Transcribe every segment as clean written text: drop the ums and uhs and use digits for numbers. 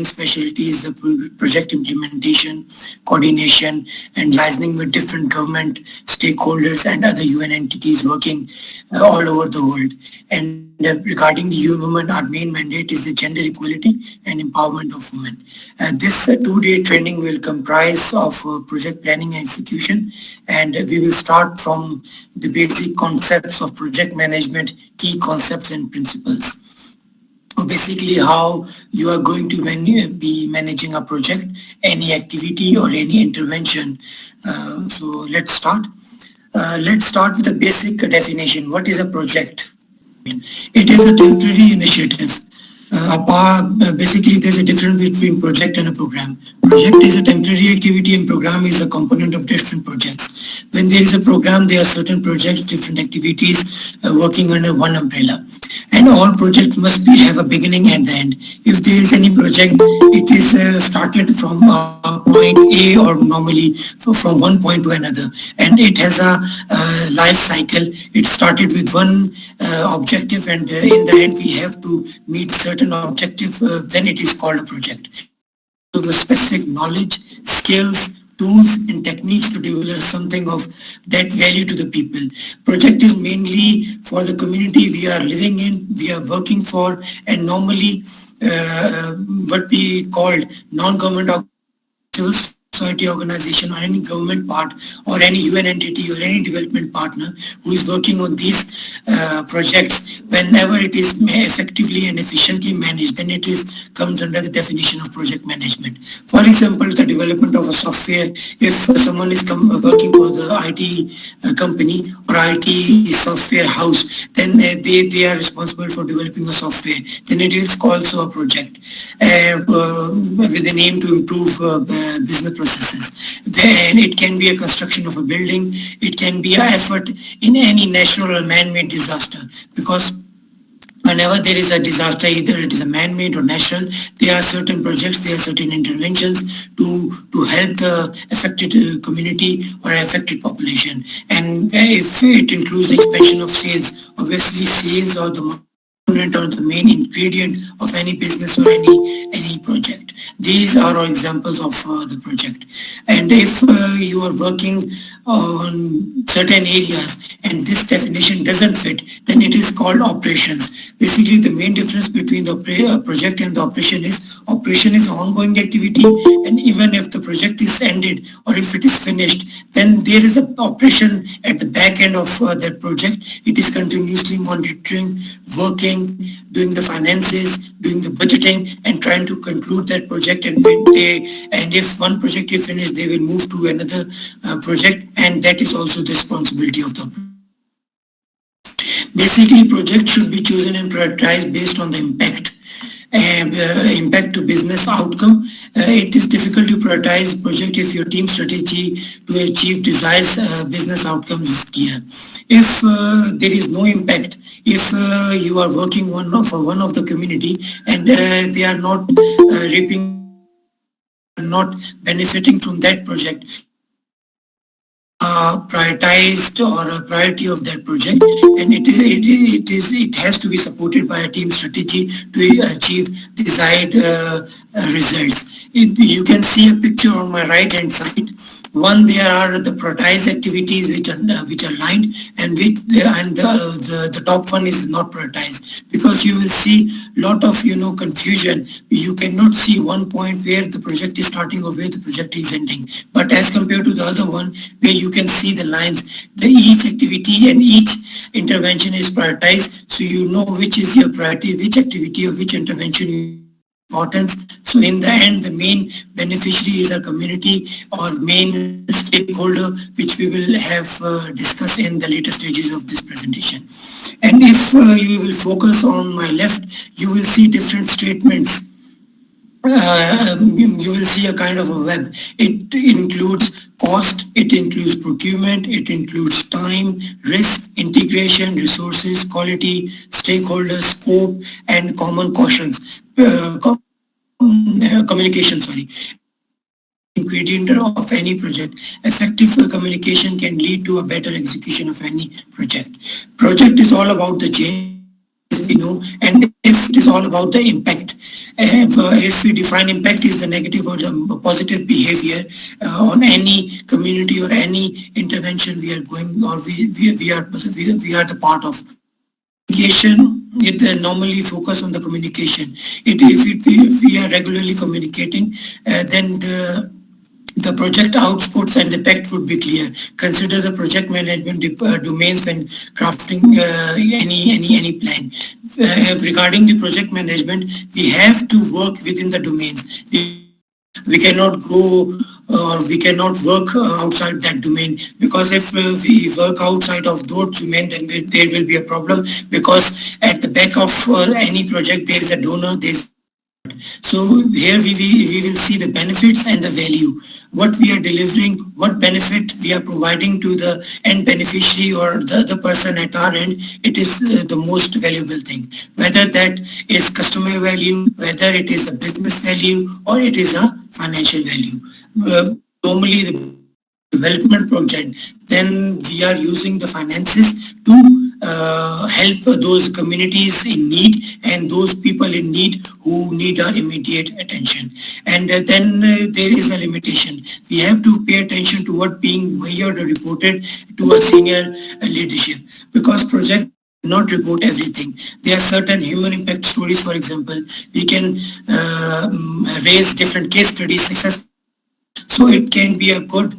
specialties, the project implementation, coordination, and liaising with different government stakeholders and other UN entities working all over the world. And regarding the women, our main mandate is the gender equality and empowerment of women. This two-day training will comprise of project planning and execution, and we will start from the basic concepts of project management, key concepts and principles. Basically how you are going to be managing a project, any activity or any intervention. So let's start. Let's start with the basic definition. What is a project? It is a temporary initiative. Basically, there's a difference between project and a program. Project is a temporary activity and program is a component of different projects. When there is a program, there are certain projects, different activities working under one umbrella. And all projects must have a beginning and the end. If there is any project, it is started from point A or normally from one point to another. And it has a life cycle. It started with one objective and in the end we have to meet certain objective, then it is called a project. So the specific knowledge, skills, tools and techniques to develop something of that value to the people. Project is mainly for the community we are living in, we are working for, and normally what we called non-government civil society organization or any government part or any UN entity or any development partner who is working on these projects, whenever it is effectively and efficiently managed, then it is comes under the definition of project management. For example, the development of a software, if someone is working for the IT company or IT software house, then they are responsible for developing a software, then it is also a project with an aim to improve business processes. And it can be a construction of a building, it can be an effort in any natural or man-made disaster, because whenever there is a disaster, either it is a man-made or natural, there are certain projects, there are certain interventions to help the affected community or affected population. And if it includes the expansion of sales, obviously sales are the component or the main ingredient of any business or any project. These are all examples of the project. And if you are working on certain areas and this definition doesn't fit, then it is called operations. Basically, the main difference between the project and the operation is an ongoing activity, and even if the project is ended or if it is finished, then there is an operation at the back end of that project. It is continuously monitoring, working, doing the finances, doing the budgeting, and trying to conclude that project. And if one project is finished, they will move to another project, and that is also the responsibility of the. Basically, projects should be chosen and prioritized based on the impact to business outcome. It is difficult to prioritize a project if your team strategy to achieve desired business outcomes is clear. If there is no impact, if you are working for one of the community and they are not not benefiting from that project, prioritized or a priority of that project, and it has to be supported by a team strategy to achieve desired results. You can see a picture on my right hand side. One, there are the prioritized activities which are lined, and the top one is not prioritized, because you will see lot of confusion. You cannot see one point where the project is starting or where the project is ending. But as compared to the other one, where you can see the lines, each activity and each intervention is prioritized, so you know which is your priority, which activity or which intervention importance. So in the end, the main beneficiary is a community or main stakeholder, which we will have discussed in the later stages of this presentation. And if you will focus on my left, you will see different statements. You will see a kind of a web. It includes cost, it includes procurement, it includes time, risk, integration, resources, quality, stakeholders, scope, and common cautions. Communication, ingredient of any project. Effective communication can lead to a better execution of any project. Project is all about the change. as we know. And if it is all about the impact, if we define impact is the negative or the positive behavior on any community or any intervention we are going, or we are the part of. Communication, it normally focus on the communication. If we are regularly communicating, then the project outputs and impact would be clear. Consider the project management domains when crafting any plan. Regarding the project management, we have to work within the domains. We cannot go or we cannot work outside that domain, because if we work outside of those domain, then there will be a problem, because at the back of any project there is a donor, there is. So here we will see the benefits and the value, what we are delivering, what benefit we are providing to the end beneficiary or the person at our end. It is the most valuable thing, whether that is customer value, whether it is a business value, or it is a financial value. Normally the development project, then we are using the finances to help those communities in need and those people in need who need our immediate attention. And then there is a limitation. We have to pay attention to what being measured or reported to a senior leadership, because project not report everything. There are certain human impact stories, for example. We can raise different case studies, success. So it can be a good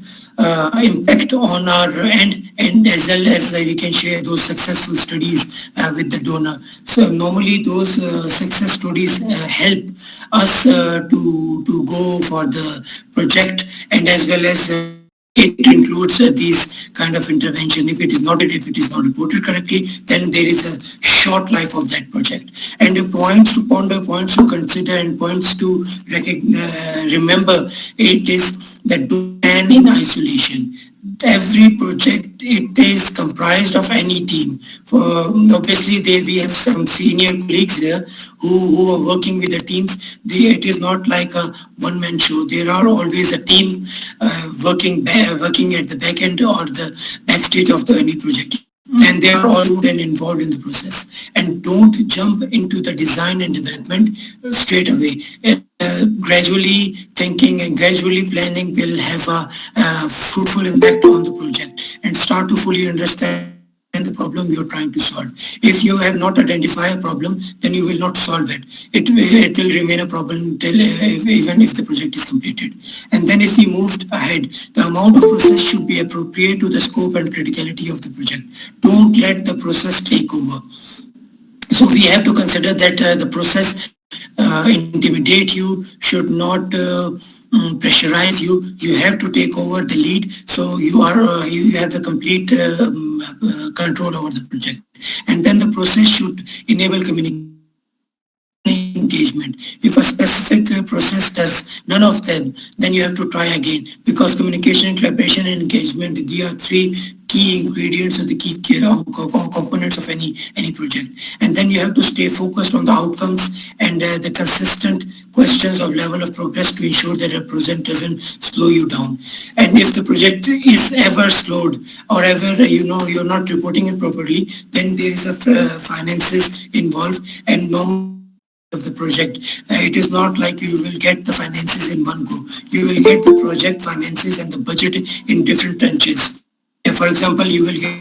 impact on our end, and as well as we can share those successful studies with the donor. So normally those success stories help us to go for the project, and as well as it includes these kind of intervention. If it is not reported correctly, then there is a short life of that project. And the points to ponder, points to consider, and points to remember, it is that do plan in isolation. Every project, it is comprised of any team. For obviously we have some senior colleagues here who are working with the teams. It is not like a one-man show. There are always a team working at the back end or the backstage of any project, and they are all and involved in the process. And don't jump into the design and development straight away. Gradually thinking and gradually planning will have a fruitful impact on the project, and start to fully understand the problem you're trying to solve. If you have not identified a problem, then you will not solve it. It will remain a problem till even if the project is completed. And then if we moved ahead, the amount of process should be appropriate to the scope and criticality of the project. Don't let the process take over. So we have to consider that the process intimidate you, should not pressurize you. You have to take over the lead, so you have the complete control over the project. And then the process should enable communication, engagement. If a specific process does none of them, then you have to try again, because communication, collaboration, and engagement, these are three key ingredients or the key components of any project. And then you have to stay focused on the outcomes and the consistent questions of level of progress to ensure that a project doesn't slow you down. And if the project is ever slowed or ever you're not reporting it properly, then there is a finances involved and of the project. It is not like you will get the finances in one go. You will get the project finances and the budget in different tranches. For example, you will get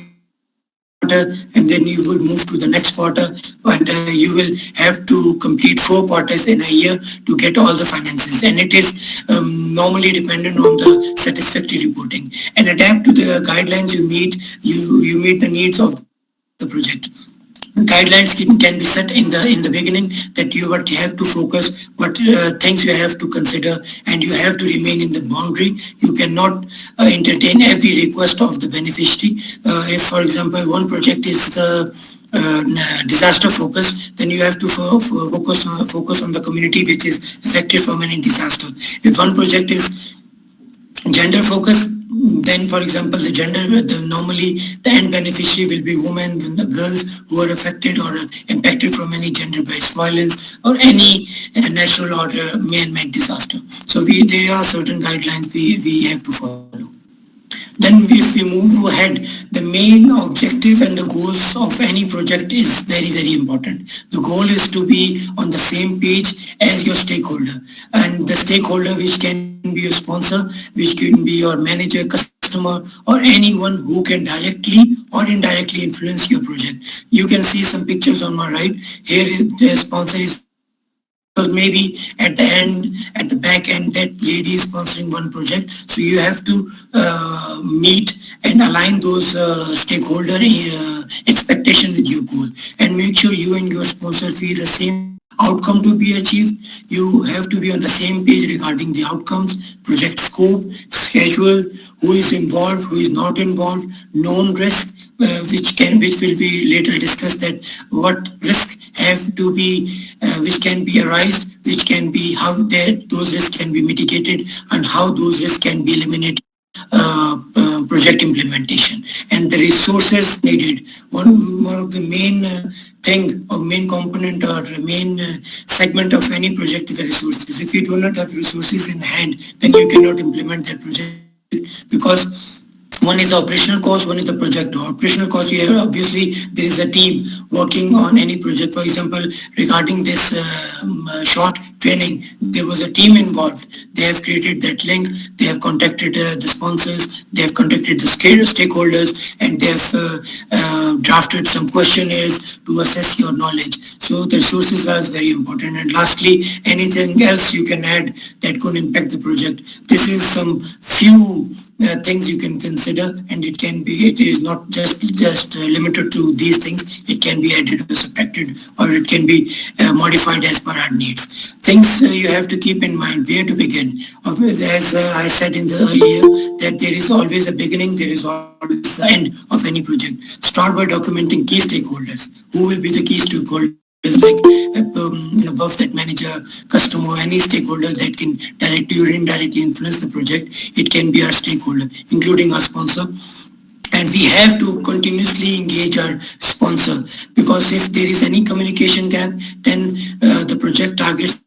quarter, and then you will move to the next quarter, and you will have to complete 4 quarters in a year to get all the finances. And it is normally dependent on the satisfactory reporting, and adapt to the guidelines you meet. You meet the needs of the project. Guidelines can be set in the beginning, that you have to focus what things you have to consider, and you have to remain in the boundary. You cannot entertain every request of the beneficiary. If, for example, one project is the disaster focus, then you have to focus on the community which is affected from any disaster. If one project is gender focus, then, for example, normally the end beneficiary will be women, the girls who are affected or impacted from any gender-based violence or any natural or man-made disaster. So there are certain guidelines we have to follow. Then if we move ahead, the main objective and the goals of any project is very, very important. The goal is to be on the same page as your stakeholder. And the stakeholder, which can be your sponsor, which can be your manager, customer, or anyone who can directly or indirectly influence your project. You can see some pictures on my right. Here the sponsor is because maybe at the end, at the back end, that lady is sponsoring one project. So you have to meet and align those stakeholder expectation with your goal, and make sure you and your sponsor feel the same outcome to be achieved. You have to be on the same page regarding the outcomes, project scope, schedule, who is involved, who is not involved, known risk, which will be later discussed, that what risk have to be which can be arised, which can be how those risks can be mitigated, and how those risks can be eliminated. Project implementation and the resources needed. One of the main thing or main component or main segment of any project is the resources. If you do not have resources in hand, then you cannot implement that project, because one is the operational cost, one is the project. Operational cost, you have obviously there is a team working on any project. For example, regarding this short training, there was a team involved. They have created that link, they have contacted the sponsors, they have contacted the stakeholders, and they have drafted some questionnaires to assess your knowledge. So the resources are very important. And lastly, anything else you can add that could impact the project. This is some few things you can consider, and it is not just limited to these things. It can be added or subtracted, or it can be modified as per our needs. Things you have to keep in mind where to begin. As I said in the earlier, that there is always a beginning, there is always the end of any project. Start by documenting key stakeholders. Who will be the key stakeholders? Like above that, manager, customer, any stakeholder that can directly or indirectly influence the project. It can be our stakeholder, including our sponsor. And we have to continuously engage our sponsor, because if there is any communication gap, then the project targets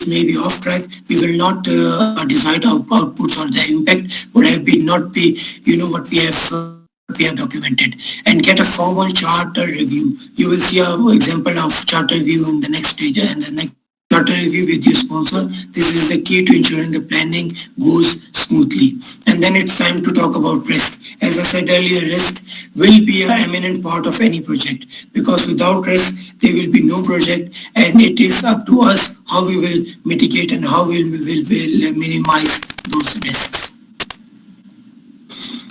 may be off track. We will not decide outputs, or the impact would have been not be what we have documented. And get a formal charter review. You will see an example of charter review in the next stage, and the next charter review with your sponsor. This is the key to ensuring the planning goes smoothly. And then it's time to talk about risk. As I said earlier, risk will be an eminent part of any project, because without risk, there will be no project, and it is up to us how we will mitigate and how we will minimize those risks.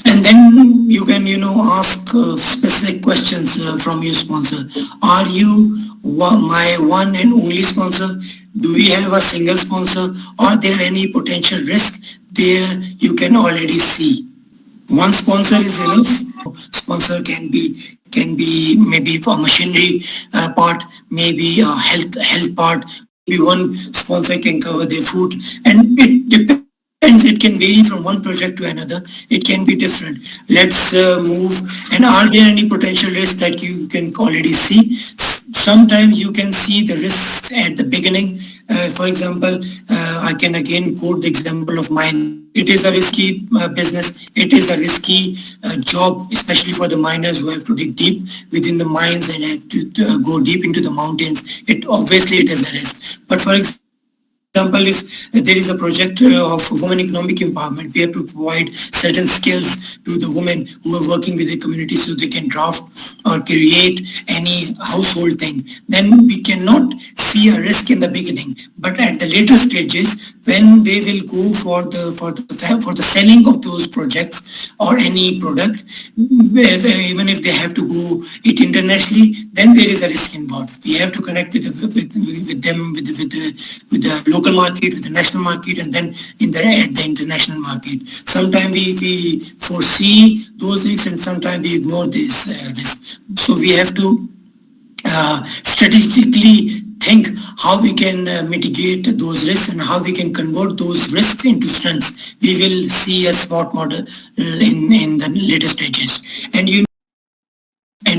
And then you can, ask specific questions from your sponsor. Are you my one and only sponsor? Do we have a single sponsor? Are there any potential risk there you can already see? One sponsor is enough. Sponsor can be maybe for machinery part, maybe a health part. Maybe one sponsor can cover their food, and it depends. It can vary from one project to another. It can be different. Let's move. And are there any potential risks that you can already see? Sometimes you can see the risks at the beginning. For example, I can again quote the example of mine. It is a risky business. It is a risky job, especially for the miners who have to dig deep within the mines and have to go deep into the mountains. It is a risk. But for example, if there is a project of women economic empowerment, we have to provide certain skills to the women who are working with the community, so they can draft or create any household thing. Then we cannot see a risk in the beginning, but at the later stages, when they will go for the selling of those projects or any product, even if they have to go it internationally, then there is a risk involved. We have to connect with the local market, with the national market, and then at the international market. Sometimes we foresee those risks, and sometimes we ignore this risk. So we have to strategically think how we can mitigate those risks and how we can convert those risks into strengths. We will see a SWOT model in the later stages. And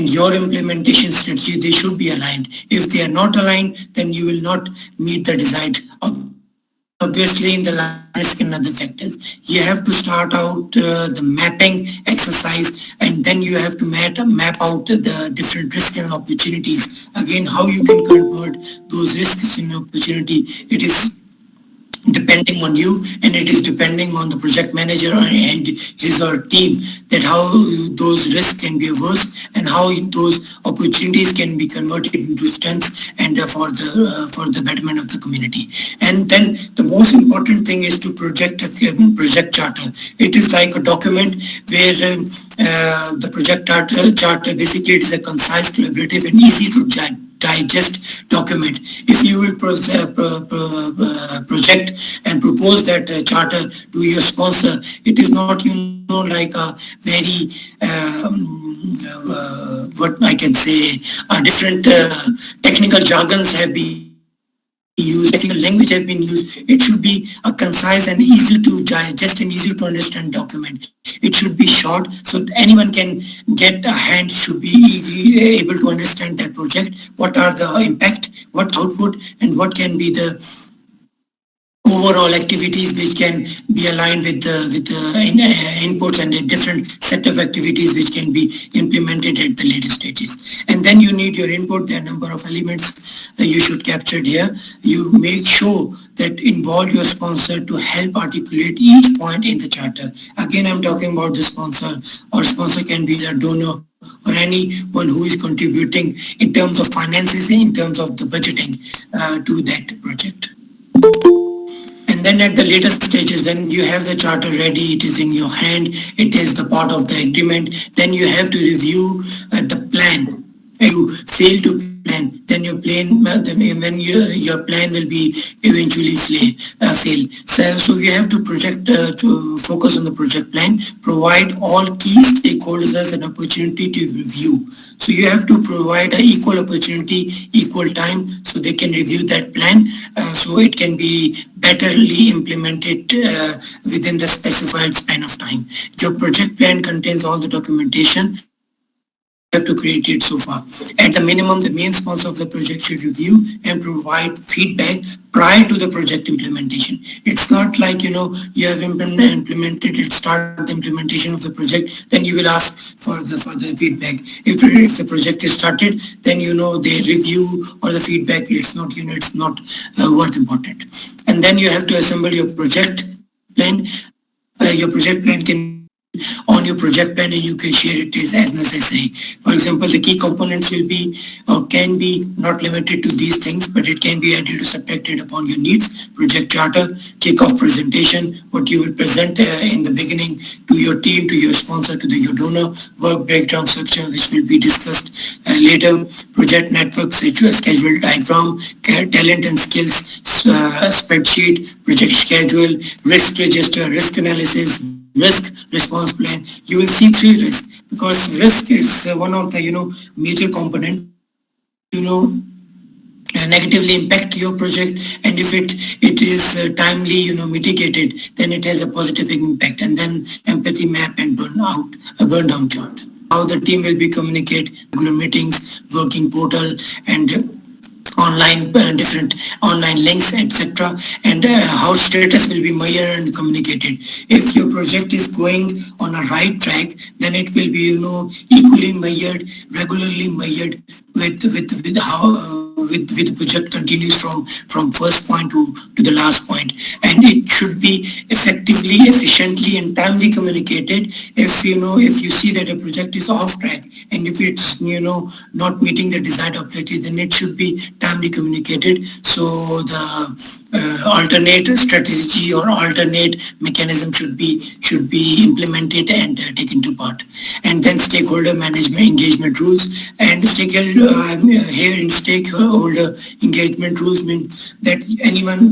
your implementation strategy, they should be aligned. If they are not aligned, then you will not meet the desired outcome. obviously in the risk and other factors. You have to start out the mapping exercise, and then you have to map out the different risks and opportunities. Again, how you can convert those risks in opportunity, it is depending on you, and it is depending on the project manager and his or team, that how those risks can be averse and how those opportunities can be converted into strengths and for the betterment of the community. And then the most important thing is to project a project charter. It is like a document where the project charter basically is a concise, collaborative and easy to digest document. If you will project and propose that charter to your sponsor, it is not, like a very what I can say, different technical jargons have been used, technical language has been used. It should be a concise and easy to digest and easy to understand document. It should be short so that anyone can get a hand, should be able to understand that project, what are the impact, what output, and what can be the overall activities which can be aligned with the inputs and a different set of activities which can be implemented at the later stages. And then you need your input. There are a number of elements you should capture it here. You make sure that involve your sponsor to help articulate each point in the charter. Again, I'm talking about the sponsor, or sponsor can be the donor or anyone who is contributing in terms of finances, in terms of the budgeting to that project. And then at the later stages, when you have the charter ready, it is in your hand, it is the part of the agreement, then you have to review the plan. You fail to plan, then your plan, when your plan will be eventually fail. So you have to to focus on the project plan, provide all key stakeholders an opportunity to review. So you have to provide an equal opportunity, equal time, so they can review that plan, so it can be betterly implemented within the specified span of time. Your project plan contains all the documentation have to create it so far. At the minimum, the main sponsor of the project should review and provide feedback prior to the project implementation. It's not like, you have implemented it, start the implementation of the project, then you will ask for the feedback. If the project is started, then, they review or the feedback, it's not, it's not worth important. And then you have to assemble your project plan. Your project plan can on your project plan, and you can share it as necessary. For example, the key components will be or can be not limited to these things, but it can be added or subtracted upon your needs. Project charter, kick-off presentation, what you will present in the beginning to your team, to your sponsor, to your donor, work breakdown structure, which will be discussed later, project network, schedule diagram, talent and skills spreadsheet, project schedule, risk register, risk analysis, risk response plan. You will see 3 risks, because risk is one of the major component negatively impact your project, and if it is timely mitigated, then it has a positive impact. And then empathy map and burn down chart, how the team will be communicate, regular meetings, working portal, and online different online links, etc., and how status will be measured and communicated. If your project is going on a right track, then it will be equally measured, regularly measured with how with the project continues from first point to the last point, and it should be effectively, efficiently and timely communicated. If you see that a project is off track, and if it's not meeting the desired objective, then it should be timely communicated, so the alternate strategy or alternate mechanism should be implemented and taken to part. And then stakeholder management engagement rules, and here in stakeholder engagement rules mean that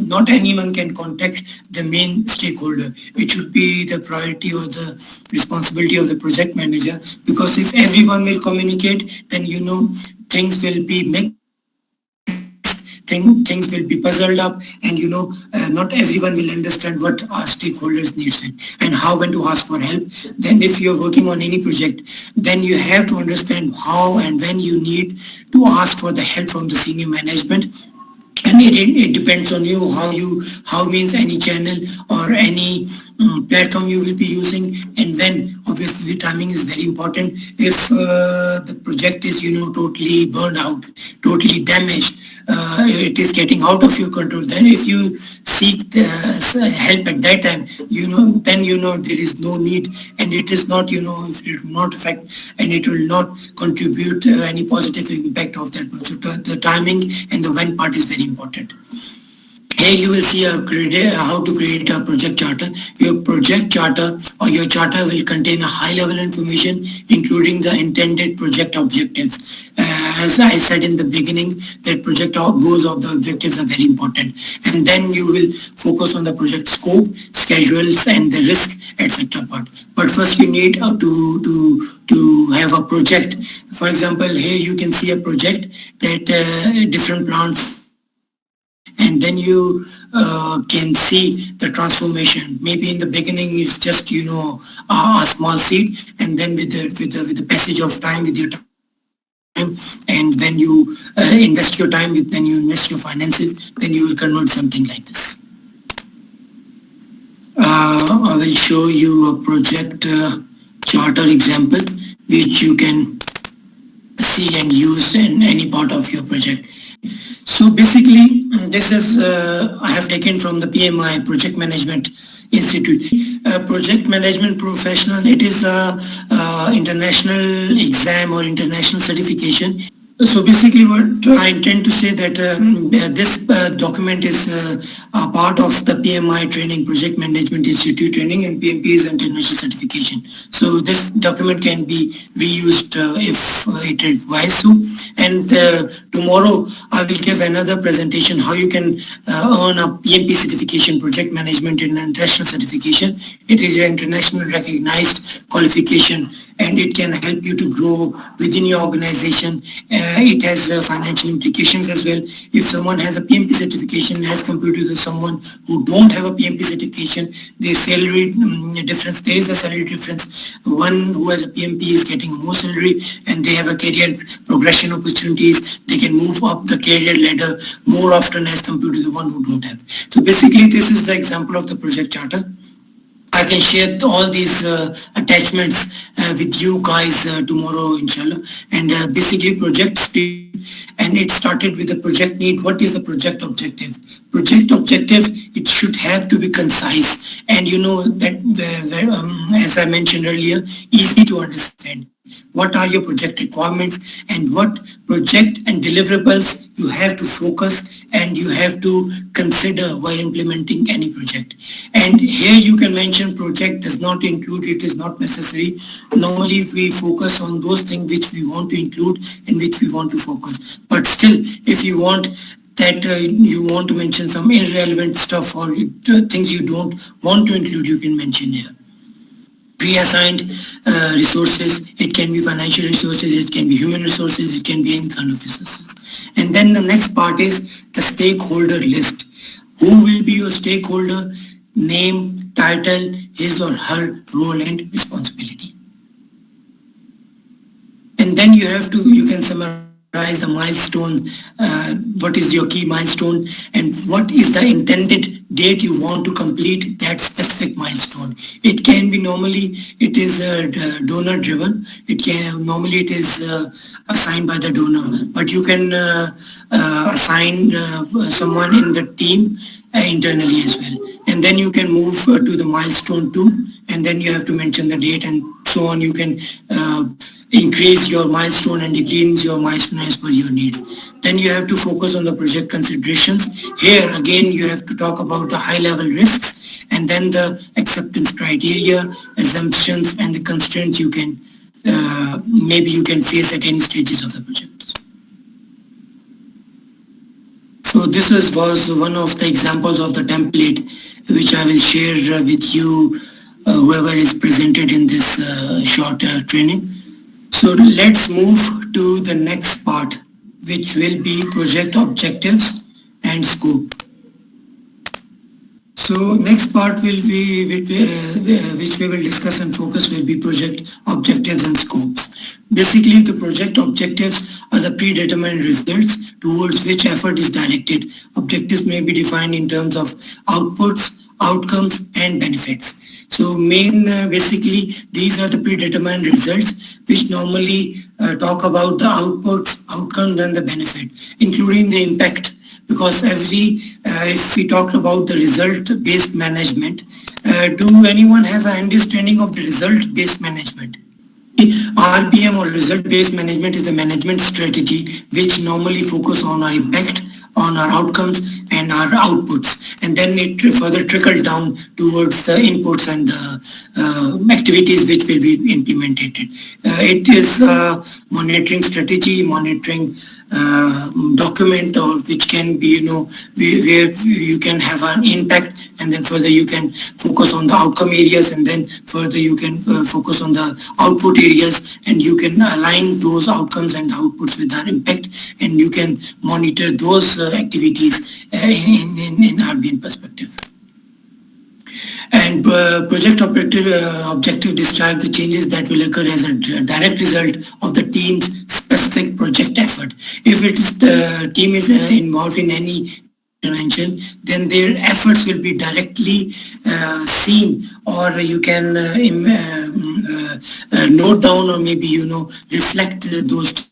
not anyone can contact the main stakeholder. It should be the priority or the responsibility of the project manager, because if everyone will communicate, then things will be mixed, things will be puzzled up, and not everyone will understand what our stakeholders needs and how when to ask for help. Then if you're working on any project, then you have to understand how and when you need to ask for the help from the senior management, then it depends on you how means any channel or any platform you will be using, and when. Obviously the timing is very important. If the project is totally burned out, totally damaged, it is getting out of your control, then if you seek the help at that time, then there is no need, and it is not, if it will not affect and it will not contribute any positive impact of that. So the timing and the when part is very important. Here you will see how to create a project charter. Your project charter or your charter will contain a high-level information, including the intended project objectives. As I said in the beginning, that project goals of the objectives are very important. And then you will focus on the project scope, schedules, and the risk, etc. part. But first you need to have a project. For example, here you can see a project that different plants, and then you can see the transformation. Maybe in the beginning it's just a small seed, and then with the passage of time, with your time, and when you invest your time, when you invest your finances, then you will convert something like this. I will show you a project charter example which you can see and use in any part of your project. So basically, this is I have taken from the PMI, Project Management Institute. Project Management Professional, it is a international exam or international certification. So basically what I intend to say that this document is a part of the PMI training, Project Management Institute training, and PMP is international certification. So this document can be reused if it requires so. And tomorrow I will give another presentation how you can earn a PMP certification, Project Management International Certification. It is an international recognized qualification, and it can help you to grow within your organization. It has financial implications as well. If someone has a PMP certification as compared to someone who don't have a PMP certification, the salary difference, there is a salary difference. One who has a PMP is getting more salary, and they have a career progression opportunities. They can move up the career ladder more often as compared to the one who don't have. So basically this is the example of the project charter. I can share all these attachments with you guys tomorrow, inshallah. And basically projects, and it started with the project need. What is the project objective? Project objective, it should have to be concise, and that as I mentioned earlier, easy to understand. What are your project requirements, and what project and deliverables you have to focus and you have to consider while implementing any project. And here you can mention project does not include, it is not necessary. Normally we focus on those things which we want to include and which we want to focus. But still, if you want that you want to mention some irrelevant stuff or things you don't want to include, you can mention here. Pre-assigned resources, it can be financial resources, it can be human resources, it can be any kind of resources. And then the next part is the stakeholder list. Who will be your stakeholder? Name, title, his or her role and responsibility. And then you can summarize the milestone, what is your key milestone, and what is the intended date you want to complete that specific milestone. It can be, normally it is donor driven, it is assigned by the donor, but you can assign someone in the team internally as well. And then you can move to the milestone 2, and then you have to mention the date and so on. You can increase your milestone and decrease your milestone as per your needs. Then you have to focus on the project considerations. Here again you have to talk about the high level risks, and then the acceptance criteria, assumptions, and the constraints you can maybe you can face at any stages of the project. So this was one of the examples of the template which I will share with you, whoever is presented in this short training. So let's move to the next part, which will be project objectives and scope. So So next part will be which we will discuss and focus will be project objectives and scopes. Basically, the project objectives are the predetermined results towards which effort is directed. Objectives may be defined in terms of outputs, outcomes, and benefits. So basically, these are the predetermined results which normally talk about the outputs, outcomes, and the benefit, including the impact. Because if we talk about the result-based management, do anyone have an understanding of the result-based management? RPM or result-based management is a management strategy which normally focus on our impact, on our outcomes and our outputs, and then it further trickle down towards the inputs and the activities which will be implemented. It is a monitoring strategy, monitoring document, or which can be, where you can have an impact, and then further you can focus on the outcome areas, and then further you can focus on the output areas, and you can align those outcomes and the outputs with our impact, and you can monitor those activities in RBN perspective. And project objective describe the changes that will occur as a direct result of the team's specific project effort. If the team is involved in any intervention, then their efforts will be directly seen, or you can note down, or maybe reflect those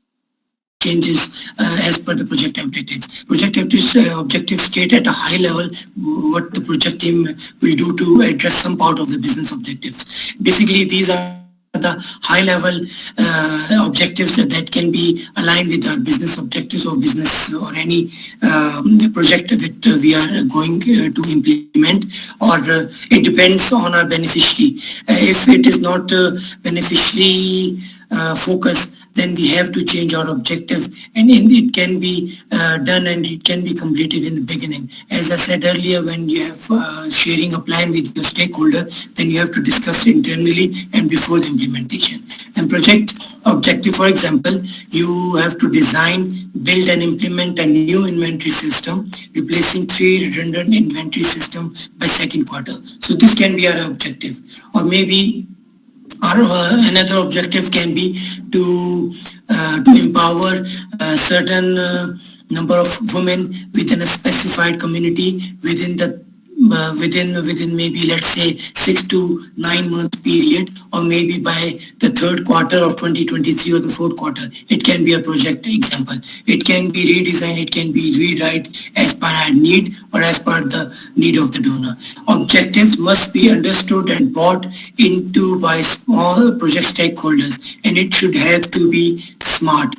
changes as per the project objectives. Project objectives state at a high level what the project team will do to address some part of the business objectives. Basically, these are the high level objectives that can be aligned with our business objectives or business or any project that we are going to implement, or it depends on our beneficiary. If it is not beneficiary focus, then we have to change our objective, and it can be done and it can be completed in the beginning. As I said earlier, when you have sharing a plan with your stakeholder, then you have to discuss internally and before the implementation. And project objective, for example, you have to design, build and implement a new inventory system, replacing 3 redundant inventory systems by second quarter. So this can be our objective. Or maybe another objective can be to empower a certain number of women within a specified community within maybe, let's say, 6 to 9 months period, or maybe by the third quarter of 2023 or the fourth quarter. It can be a project example. It can be redesigned, it can be rewrite as per our need or as per the need of the donor. Objectives must be understood and bought into by small project stakeholders, and it should have to be smart.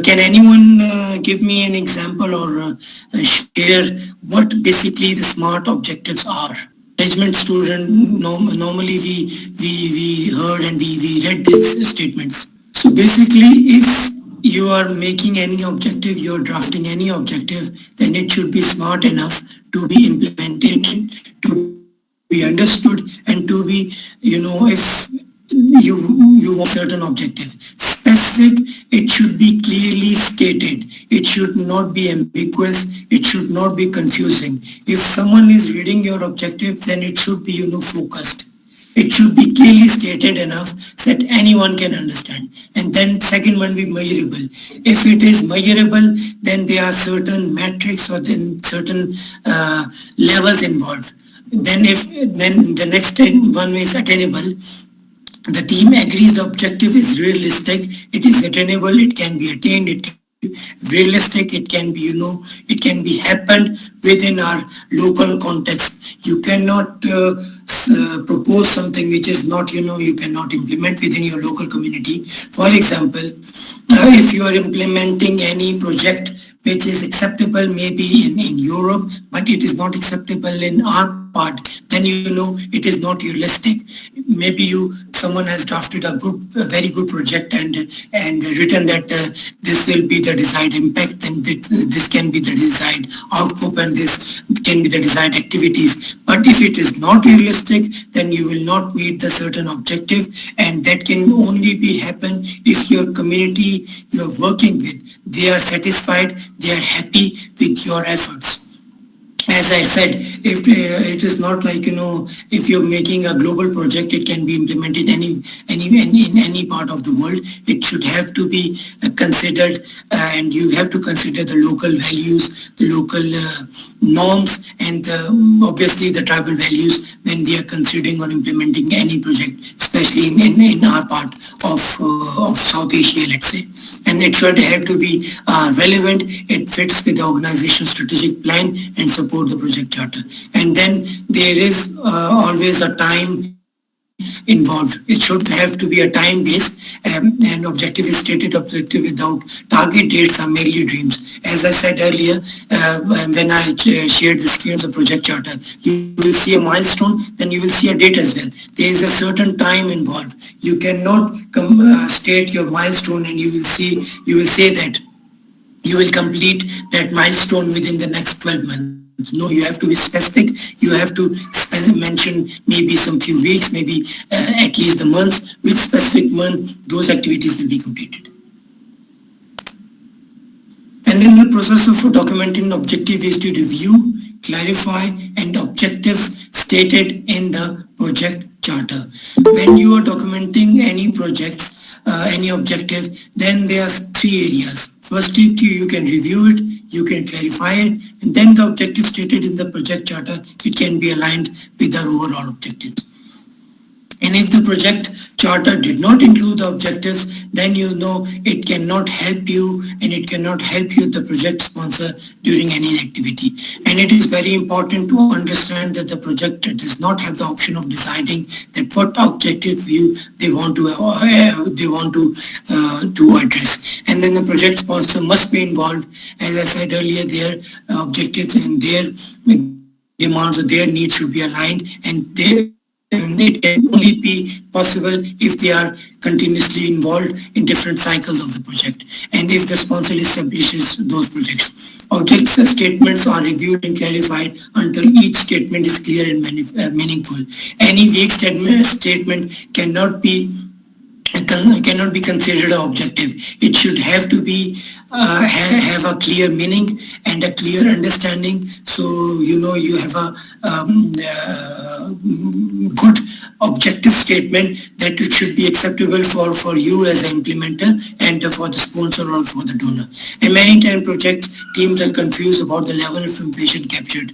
Can anyone give me an example or share what basically the SMART objectives are? Management student, normally we heard and we read these statements. So basically, if you are making any objective, you're drafting any objective, then it should be smart enough to be implemented, to be understood, and to be, if you want certain objective specific, it should be clearly stated. It should not be ambiguous. It should not be confusing. If someone is reading your objective, then it should be focused. It should be clearly stated enough so that anyone can understand. And then second one, be measurable. If it is measurable, then there are certain metrics or then certain levels involved. Then the next one is attainable. The team agrees the objective is realistic, it is attainable, it can be attained, it can be realistic, it can be, it can be happened within our local context. You cannot propose something which is not, you cannot implement within your local community. For example, if you are implementing any project which is acceptable maybe in Europe, but it is not acceptable in our part, then it is not realistic. Maybe someone has drafted a very good project and written that this will be the desired impact, and this can be the desired output, and this can be the desired activities. But if it is not realistic, then you will not meet the certain objective, and that can only be happen if your community you are working with, they are satisfied, they are happy with your efforts. as I said, if it is not like, if you're making a global project, it can be implemented in any part of the world. It should have to be considered, and you have to consider the local values, the local norms, and obviously the tribal values when we are considering or implementing any project, especially in our part of South Asia, let's say. And it should have to be relevant. It fits with the organization's strategic plan and support the project charter. And then there is always a time involved. It should have to be a time-based, and objective is stated objective without target dates are merely dreams. As I said earlier, when I shared the screen of the project charter, you will see a milestone, then you will see a date as well. There is a certain time involved. You cannot state your milestone and you will say that you will complete that milestone within the next 12 months. No, you have to be specific. You have to mention maybe some few weeks, maybe at least the month, which specific month those activities will be completed. And then the process of documenting objective is to review, clarify, and objectives stated in the project charter. When you are documenting any projects, any objective, then there are three areas. First, you can review it, you can clarify it, and then the objective stated in the project charter, it can be aligned with our overall objectives. And if the project charter did not include the objectives, then it cannot help you, and it cannot help you, the project sponsor, during any activity. And it is very important to understand that the project does not have the option of deciding that what objective view they want to address. And then the project sponsor must be involved. As I said earlier, their objectives and their demands or their needs should be aligned, and it can only be possible if they are continuously involved in different cycles of the project, and if the sponsor establishes those projects. Object statements are reviewed and clarified until each statement is clear and meaningful. Any vague statement cannot be considered an objective. It should have to be have a clear meaning and a clear understanding. So you have a good objective statement that it should be acceptable for you as an implementer and for the sponsor or for the donor. And many times project teams are confused about the level of information captured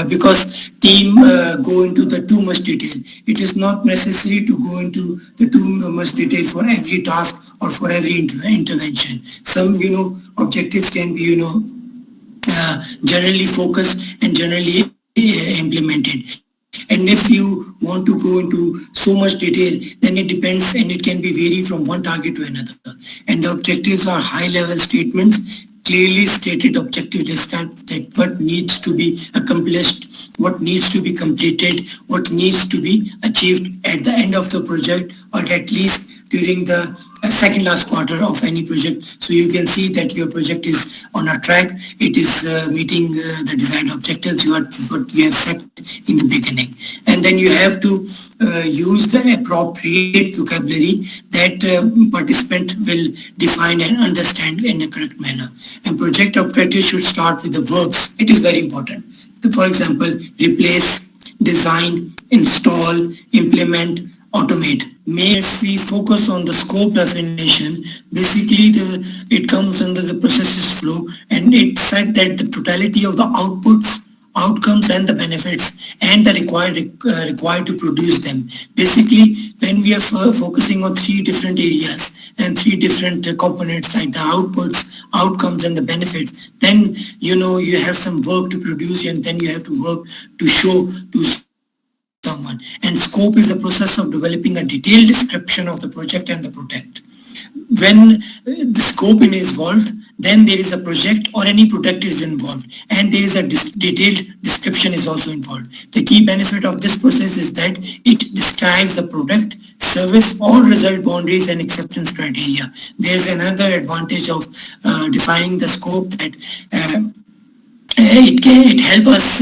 because team go into the too much detail. It is not necessary to go into the too much detail for every task or for every intervention. Some objectives can be generally focused and generally implemented. And if you want to go into so much detail, then it depends, and it can be vary from one target to another. And the objectives are high-level statements, clearly stated objective describe that what needs to be accomplished, what needs to be completed, what needs to be achieved at the end of the project, or at least during the second last quarter of any project. So you can see that your project is on a track. It is meeting the desired objectives what you have set in the beginning. And then you have to use the appropriate vocabulary that participant will define and understand in a correct manner. And project objectives should start with the verbs. It is very important. For example, replace, design, install, implement, automate. If we focus on the scope definition, basically it comes under the processes flow, and it said that the totality of the outputs, outcomes and the benefits and the required to produce them. Basically, when we are focusing on three different areas and three different components like the outputs, outcomes and the benefits, then you have some work to produce, and then you have to work to show to someone. And scope is the process of developing a detailed description of the project and the product. When the scope is involved, then there is a project or any product is involved, and there is a detailed description is also involved. The key benefit of this process is that it describes the product, service or result boundaries and acceptance criteria. There's another advantage of defining the scope that it helps us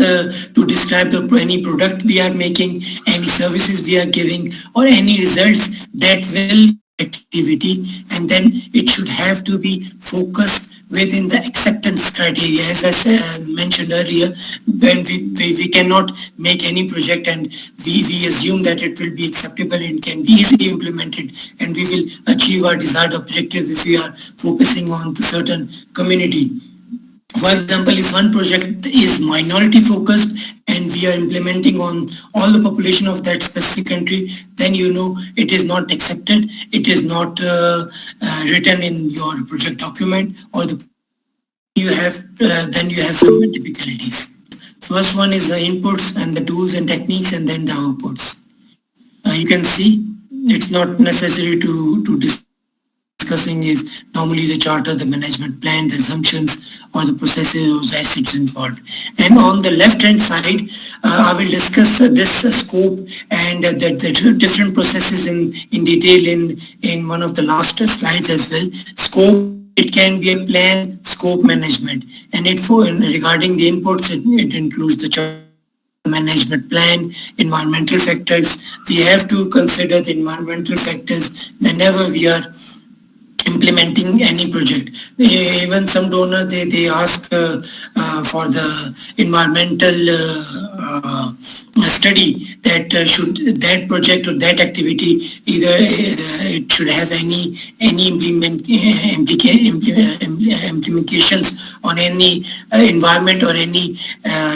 to describe any product we are making, any services we are giving, or any results that will activity, and then it should have to be focused within the acceptance criteria. As I mentioned earlier, when we cannot make any project and we assume that it will be acceptable and can be easily implemented and we will achieve our desired objective if we are focusing on the certain community. For example, if one project is minority focused and we are implementing on all the population of that specific country, then it is not accepted, it is not written in your project document, or then you have some difficulties. First one is the inputs and the tools and techniques, and then the outputs. You can see it's not necessary to discussing is normally the charter, the management plan, the assumptions, or the processes or assets involved. And on the left-hand side, I will discuss this scope and the different processes in detail in one of the last slides as well. Scope, it can be a plan, scope management, and regarding the inputs, it includes the charter, management plan, environmental factors. We have to consider the environmental factors whenever we are implementing any project. Even some donor, they ask for the environmental study that should that project or that activity either it should have any implications on any environment or any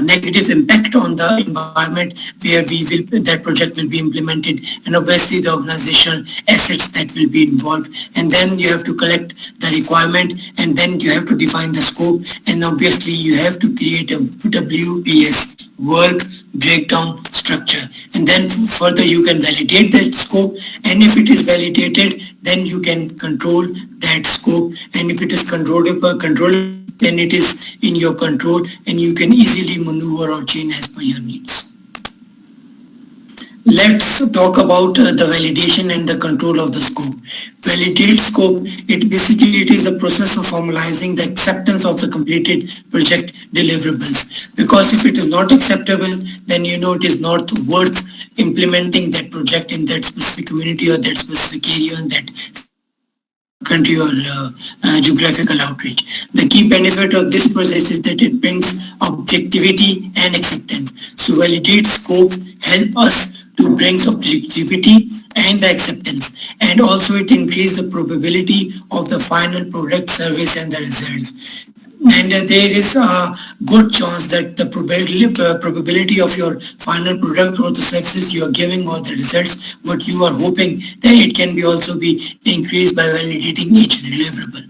negative impact on the environment where that project will be implemented, and obviously the organizational assets that will be involved. And then you have to collect the requirement, and then you have to define the scope, and obviously you have to create a WBS, work breakdown structure, and then further you can validate that scope, and if it is validated, then you can control that scope, and if it is controllable, then it is in your control and you can easily maneuver or change as per your needs. Let's talk about the validation and the control of the scope. Validate scope, it is the process of formalizing the acceptance of the completed project deliverables. Because if it is not acceptable, then it is not worth implementing that project in that specific community or that specific area in that country or geographical outreach. The key benefit of this process is that it brings objectivity and acceptance. So validate scopes help us to bring objectivity and the acceptance, and also it increases the probability of the final product, service, and the results. And there is a good chance that the probability of your final product or the services you are giving or the results what you are hoping, then it can be also be increased by validating each deliverable.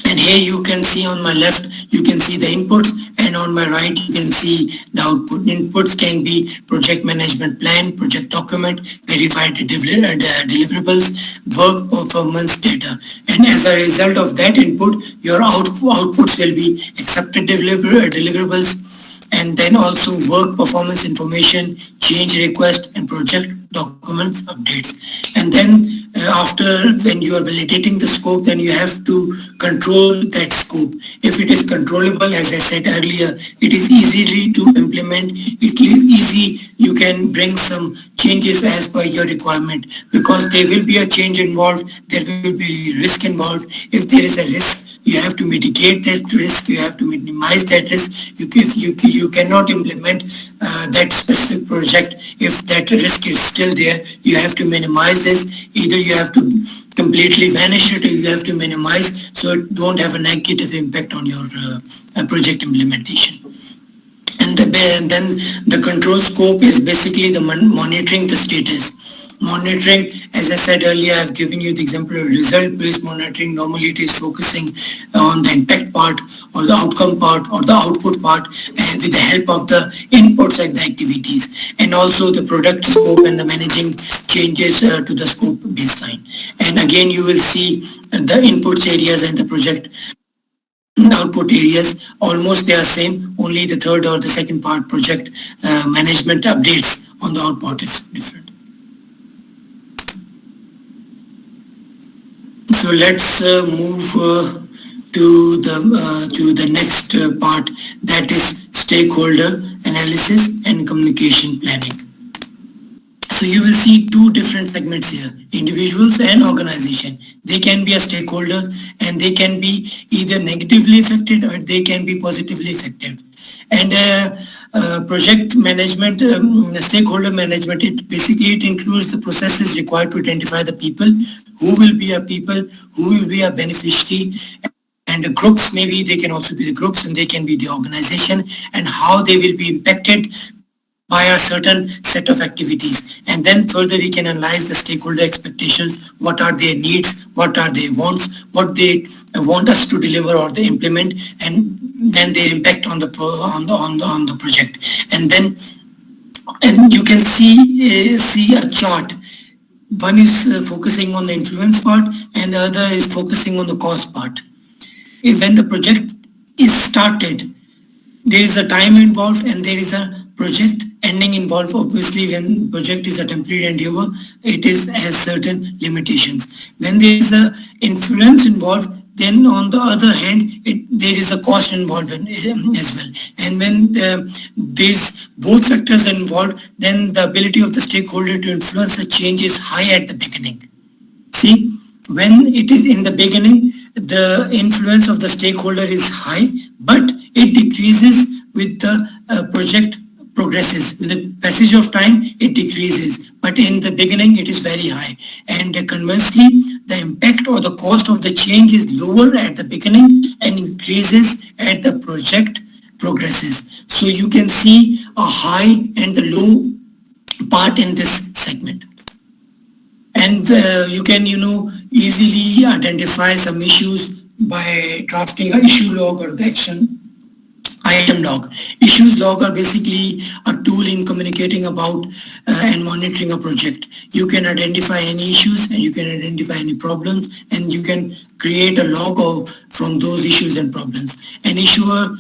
And here you can see on my left, you can see the inputs, and on my right, you can see the output. Inputs can be project management plan, project document, verified deliverables, work performance data. And as a result of that input, your outputs will be accepted deliverables, and then also work performance information, change request, and project documents updates. And then after when you are validating the scope, then you have to control that scope. If it is controllable, as I said earlier, it is easily to implement. It is easy. You can bring some changes as per your requirement, because there will be a change involved. There will be risk involved. If there is a risk, you have to mitigate that risk, you have to minimize that risk. You cannot implement that specific project if that risk is still there. You have to minimize this. Either you have to completely vanish it or you have to minimize so it don't have a negative impact on your project implementation. And then the control scope is basically the monitoring the status. Monitoring, as I said earlier, I've given you the example of result-based monitoring. Normally it is focusing on the impact part or the outcome part or the output part with the help of the inputs and the activities, and also the product scope and the managing changes to the scope baseline. And again, you will see the inputs areas and the project output areas, almost they are same, only the third or the second part, project management updates on the output is different. So let's move to the next part, that is stakeholder analysis and communication planning. So you will see two different segments here, individuals and organization. They can be a stakeholder and they can be either negatively affected or they can be positively affected. And project management, stakeholder management, it includes the processes required to identify the people, who will be a beneficiary, and the groups, maybe they can also be the groups and they can be the organization, and how they will be impacted by a certain set of activities. And then further we can analyze the stakeholder expectations, what are their needs, what are their wants, what they want us to deliver or they implement, and then their impact on the project. And you can see a chart. One is focusing on the influence part and the other is focusing on the cost part. When the project is started, there is a time involved and there is a project ending involved. Obviously, when project is a temporary endeavor, it has certain limitations. When there is a influence involved, then on the other hand, there is a cost involved as well. And when these both factors are involved, then the ability of the stakeholder to influence the change is high at the beginning. See, when it is in the beginning, the influence of the stakeholder is high, but it decreases with the project progresses. With the passage of time, it decreases, but in the beginning, it is very high. And conversely, the impact or the cost of the change is lower at the beginning and increases as the project progresses. So you can see a high and the low part in this segment. And you can, easily identify some issues by drafting an issue log or the action item log. Issues log are basically a tool in communicating about and monitoring a project. You can identify any issues and you can identify any problems and you can create a log from those issues and problems. An issuer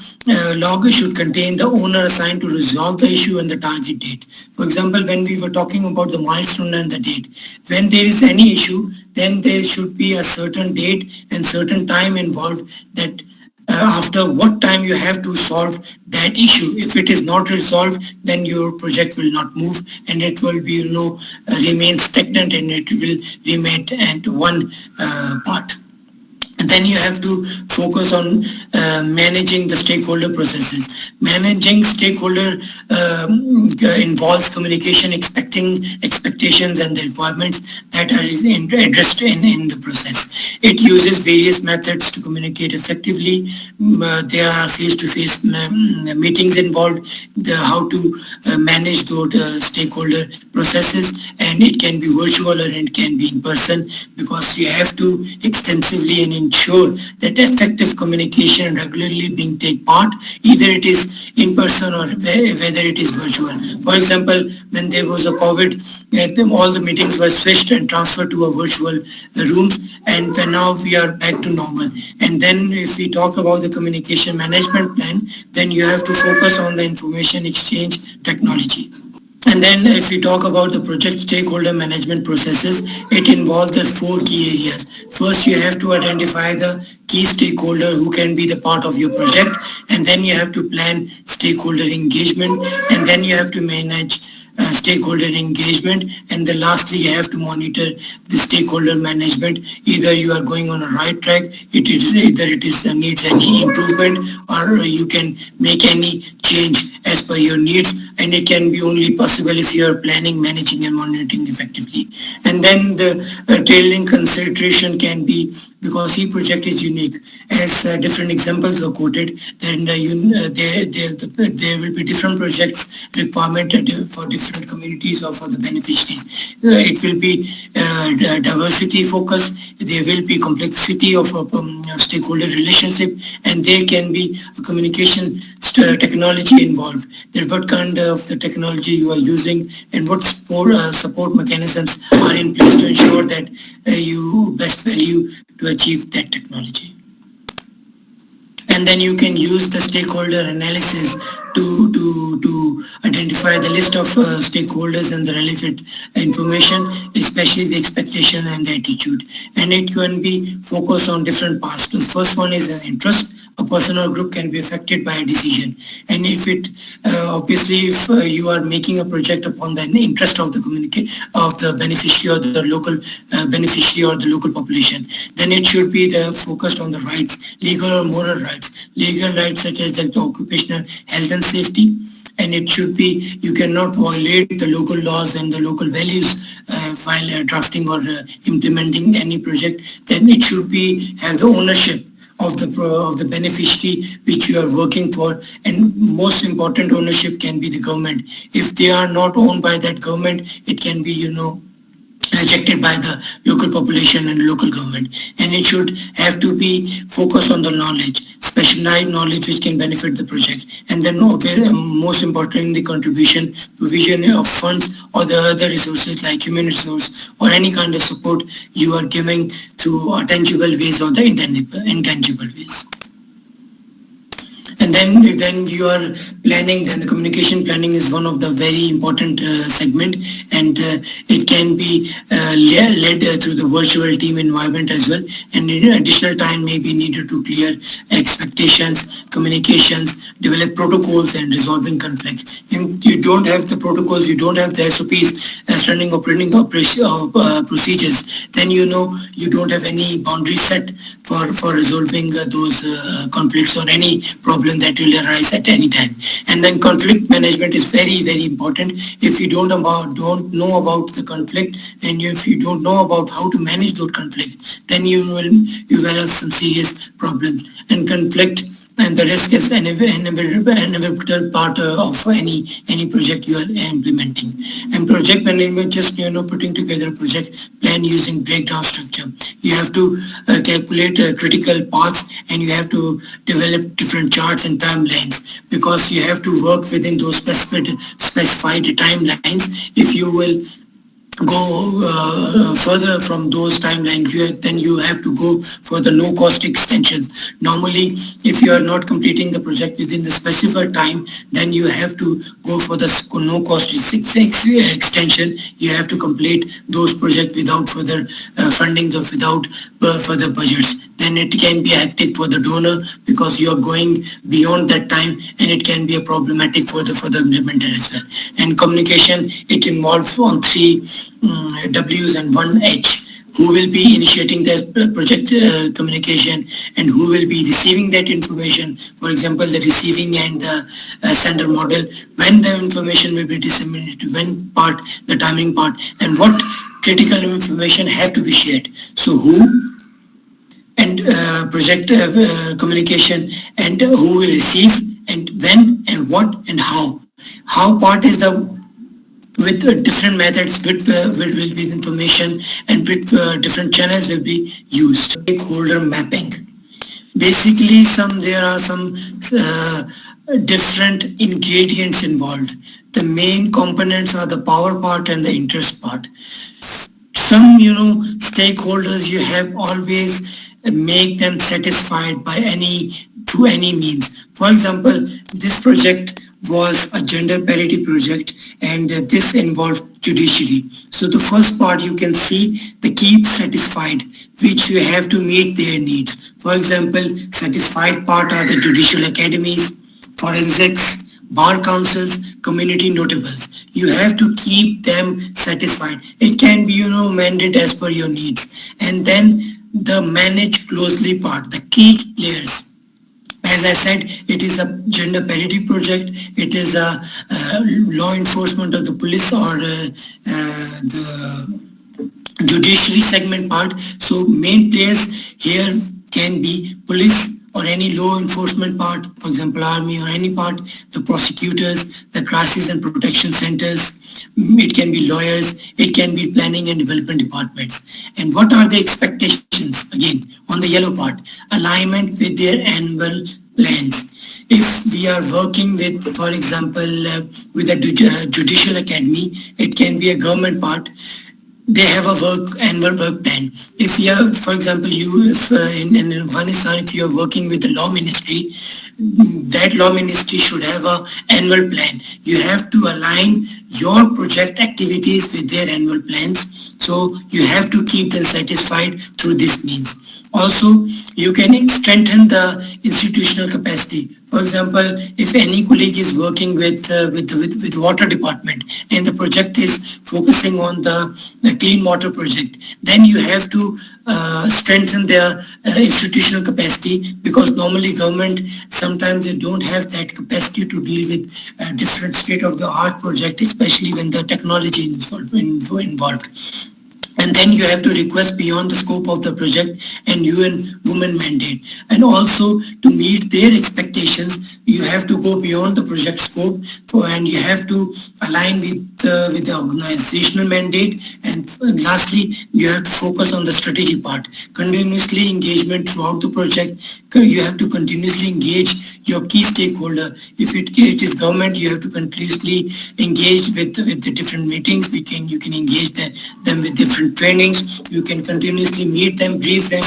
log should contain the owner assigned to resolve the issue and the target date. For example, when we were talking about the milestone and the date, when there is any issue, then there should be a certain date and certain time involved that after what time you have to solve that issue. If it is not resolved, then your project will not move and it will be, remain stagnant and it will remain at one part. And then you have to focus on managing the stakeholder processes. Managing stakeholder involves communication, expectations and the requirements that are addressed in the process. It uses various methods to communicate effectively. There are face-to-face meetings involved, how to manage those stakeholder processes, and it can be virtual or it can be in person, because you have to extensively and ensure that effective communication regularly being take part, either it is in person or whether it is virtual. For example, when there was a COVID, all the meetings were switched and transferred to a virtual rooms, and now we are back to normal. And then if we talk about the communication management plan, then you have to focus on the information exchange technology. And then if we talk about the project stakeholder management processes, it involves the 4 key areas. First, you have to identify the key stakeholder who can be the part of your project, and then you have to plan stakeholder engagement, and then you have to manage stakeholder engagement, and then lastly you have to monitor the stakeholder management. Either you are going on a right track, needs any improvement, or you can make any change as per your needs, and it can be only possible if you are planning, managing and monitoring effectively. And then the tailoring consideration can be, because each project is unique, as different examples were quoted, then there will be different projects requirement for different communities or for the beneficiaries. It will be diversity focus, there will be complexity of stakeholder relationship, and there can be a communication technology involved. That what kind of the technology you are using and what support mechanisms are in place to ensure that you best value to achieve that technology. And then you can use the stakeholder analysis to identify the list of stakeholders and the relevant information, especially the expectation and the attitude. And it can be focused on different parts. The first one is an interest. a person or group can be affected by a decision. And if it obviously if you are making a project upon the interest of the of the beneficiary or the local beneficiary or the local population, then it should be focused on the rights, legal or moral rights, legal rights such as the occupational health and safety. And it should be, you cannot violate the local laws and the local values while drafting or implementing any project. Then it should be have the ownership of the beneficiary which you are working for, and most important, ownership can be the government. If they are not owned by that government, it can be rejected by the local population and local government. And it should have to be focused on the knowledge, specialized knowledge which can benefit the project. And then most important, the contribution, provision of funds or the other resources like human resource or any kind of support you are giving through tangible ways or the intangible ways. And then when you are planning, then the communication planning is one of the very important segment, and it can be led through the virtual team environment as well. And additional time may be needed to clear expectations, communications, develop protocols, and resolving conflict. If you don't have the protocols, you don't have the SOPs, running operating procedures, then you don't have any boundaries set for resolving those conflicts or any problem that will arise at any time. And then conflict management is very, very important. If you don't know about the conflict, and if you don't know about how to manage those conflicts, then you will have some serious problems. And conflict and the risk is an inevitable part of any project you are implementing. And project management, just putting together a project plan using breakdown structure. You have to calculate critical paths, and you have to develop different charts and timelines, because you have to work within those specified timelines. If you will go further from those timelines, then you have to go for the no-cost extensions. Normally, if you are not completing the project within the specified time, then you have to go for the no-cost extension. You have to complete those projects without further funding or without further budgets. Then it can be hectic for the donor, because you are going beyond that time, and it can be a problematic for the implementer as well. And communication, it involves on 3 W's and 1 H. Who will be initiating the project communication, and who will be receiving that information? For example, the receiving and the sender model, when the information will be disseminated, when part, the timing part, and what critical information have to be shared. So who and project communication, and who will receive, and when, and what, and how. How part is with different methods, will be the information, and with different channels will be used. Stakeholder mapping. Basically, there are some different ingredients involved. The main components are the power part and the interest part. Some, stakeholders, you have always make them satisfied through any means. For example, this project was a gender parity project, and this involved judiciary. So the first part, you can see the keep satisfied, which you have to meet their needs. For example, satisfied part are the judicial academies, forensics, bar councils, community notables. You have to keep them satisfied. It can be, amended as per your needs. And then the manage closely part, the key players. As I said, it is a gender parity project. It is a law enforcement of the police or the judiciary segment part. So main players here can be police or any law enforcement part, for example, army or any part, the prosecutors, the crisis and protection centers. It can be lawyers, it can be planning and development departments. And what are the expectations? Again, on the yellow part, alignment with their annual plans. If we are working with, for example, with a judicial academy, it can be a government part. They have a annual work plan. If you have, for example, in Afghanistan, if you are working with the law ministry, that law ministry should have an annual plan. You have to align your project activities with their annual plans. So you have to keep them satisfied through this means. Also, you can strengthen the institutional capacity. For example, if any colleague is working with water department and the project is focusing on the clean water project, then you have to strengthen their institutional capacity, because normally government sometimes they don't have that capacity to deal with different state of the art project, especially when the technology is involved. And then you have to request beyond the scope of the project and UN Women mandate. And also to meet their expectations, you have to go beyond the project scope and you have to align with the organizational mandate. And lastly, you have to focus on the strategy part. Continuously engagement throughout the project. You have to continuously engage your key stakeholder. If it is government, you have to continuously engage with the different meetings. You can engage them with different trainings. You can continuously meet them, brief them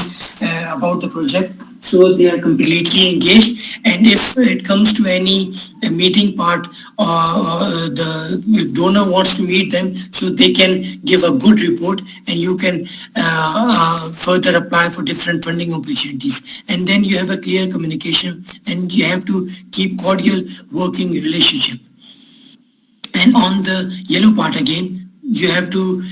about the project, so they are completely engaged. And if it comes to any meeting part, the donor wants to meet them, so they can give a good report and you can further apply for different funding opportunities. And then you have a clear communication and you have to keep cordial working relationship. And on the yellow part again, you have to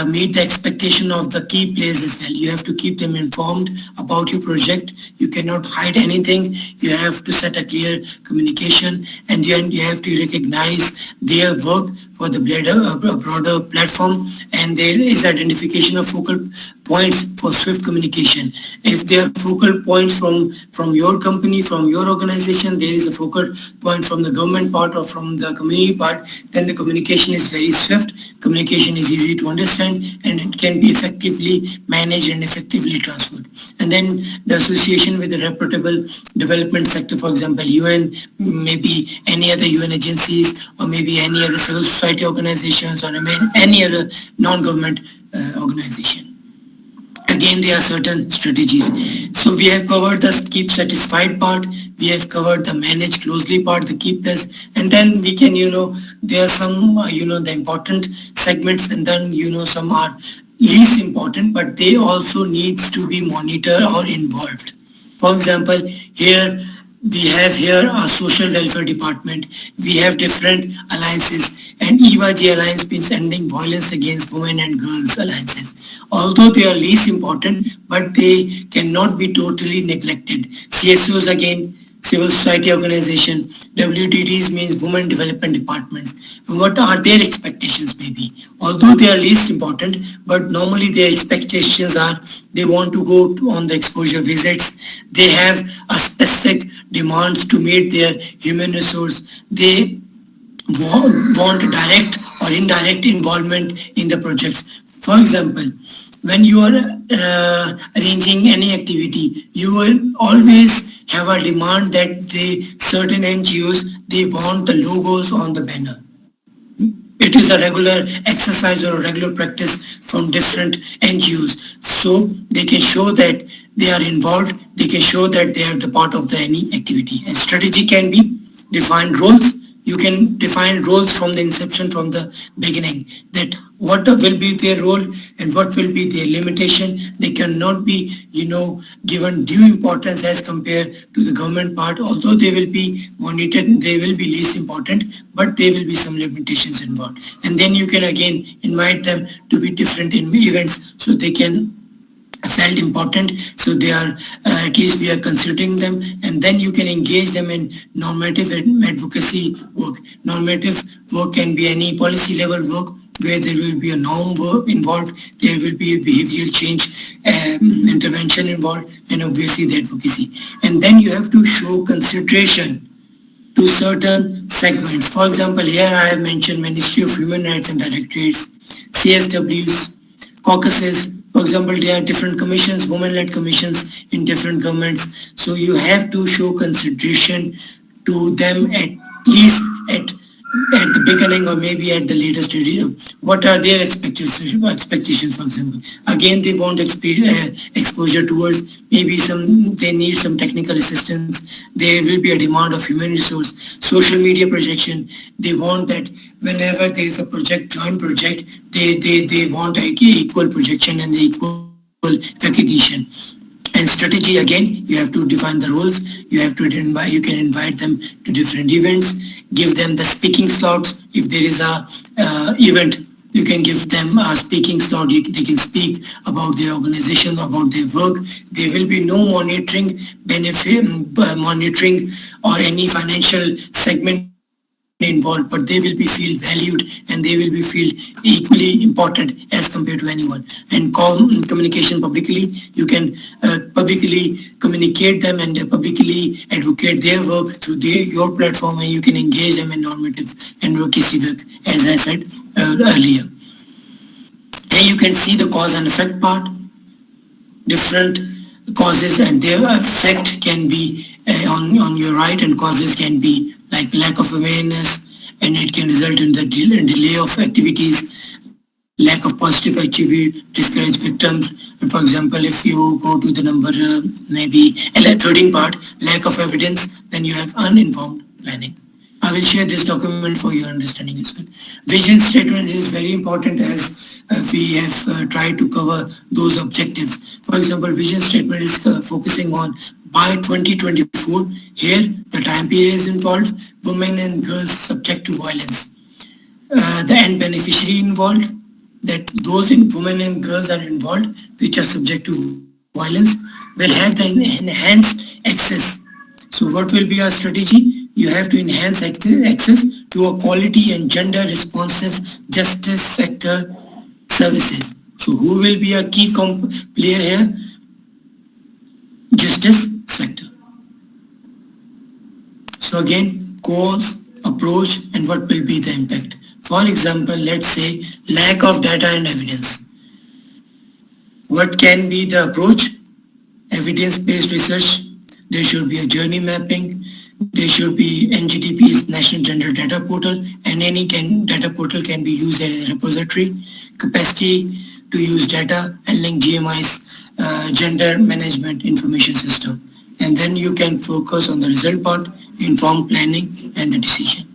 meet the expectation of the key players as well. You have to keep them informed about your project. You cannot hide anything. You have to set a clear communication, and then you have to recognize their work for the broader platform, and there is identification of focal points for swift communication. If there are focal points from your company, from your organization, there is a focal point from the government part or from the community part, then the communication is very swift, communication is easy to understand, and it can be effectively managed and effectively transferred. And then the association with the reputable development sector, for example, UN, maybe any other UN agencies, or maybe any other civil society organizations, or any other non-government organization. Again, there are certain strategies. So we have covered the keep satisfied part, we have covered the manage closely part, the keep less, and then we can, there are some, the important segments, and then, some are least important, but they also needs to be monitored or involved. For example, here we have here a social welfare department. We have different alliances, and EVA-G Alliance means Ending Violence Against Women and Girls Alliances. Although they are least important, but they cannot be totally neglected. CSOs again, civil society organization, WDDs means Women Development Departments. What are their expectations maybe? Although they are least important, but normally their expectations are they want to go on the exposure visits. They have a specific demands to meet their human resource. They want direct or indirect involvement in the projects. For example, when you are arranging any activity, you will always have a demand that the certain NGOs, they want the logos on the banner. It is a regular exercise or a regular practice from different NGOs. So they can show that they are involved, they can show that they are the part of the any activity. And strategy can be defined roles. You can define roles from the inception, from the beginning, that what will be their role and what will be their limitation. They cannot be, given due importance as compared to the government part. Although they will be monitored, they will be least important, but there will be some limitations involved. And then you can again invite them to be different in events, so they can felt important, so they are at least we are considering them. And then you can engage them in normative advocacy work. Normative work can be any policy level work where there will be a norm work involved, there will be a behavioral change intervention involved, and obviously the advocacy. And then you have to show consideration to certain segments. For example, here I have mentioned Ministry of Human Rights and Directorates, CSWs, caucuses. For example, there are different commissions, women-led commissions in different governments. So you have to show consideration to them at least at the beginning or maybe at the later stage. What are their expectations, for example? Again, they want exposure towards maybe they need some technical assistance. There will be a demand of human resource. Social media projection, they want that whenever there is a joint project, they want equal projection and equal recognition. And strategy, again, you have to define the roles. You have to invite, you can invite them to different events, give them the speaking slots. If there is a event, you can give them a speaking slot. They can speak about their organization, about their work. There will be no monitoring, monitoring or any financial segment involved, but they will be feel valued and they will be feel equally important as compared to anyone. And communication publicly, you can publicly communicate them and publicly advocate their work through your platform, and you can engage them in normative advocacy work, as I said earlier. Here you can see the cause and effect part. Different causes and their effect can be on your right, and causes can be like lack of awareness, and it can result in the delay of activities, lack of positive activity, discourage victims. And for example, if you go to the number maybe 13 part, lack of evidence, then you have uninformed planning. I will share this document for your understanding as well. Vision statement is very important, as we have tried to cover those objectives. For example, vision statement is focusing on by 2024. Here, the time period is involved, women and girls subject to violence. The end beneficiary involved, that those women and girls are involved which are subject to violence will have the enhanced access. So what will be our strategy? You have to enhance access to a quality and gender responsive justice sector services. So who will be a key player here? Justice sector. So again, cause, approach, and what will be the impact. For example, let's say lack of data and evidence. What can be the approach? Evidence-based research. There should be a journey mapping. There should be NGDP's National Gender Data Portal, and any data portal can be used as a repository. Capacity to use data and link GMI's Gender Management Information System. And then you can focus on the result part, informed planning, and the decision.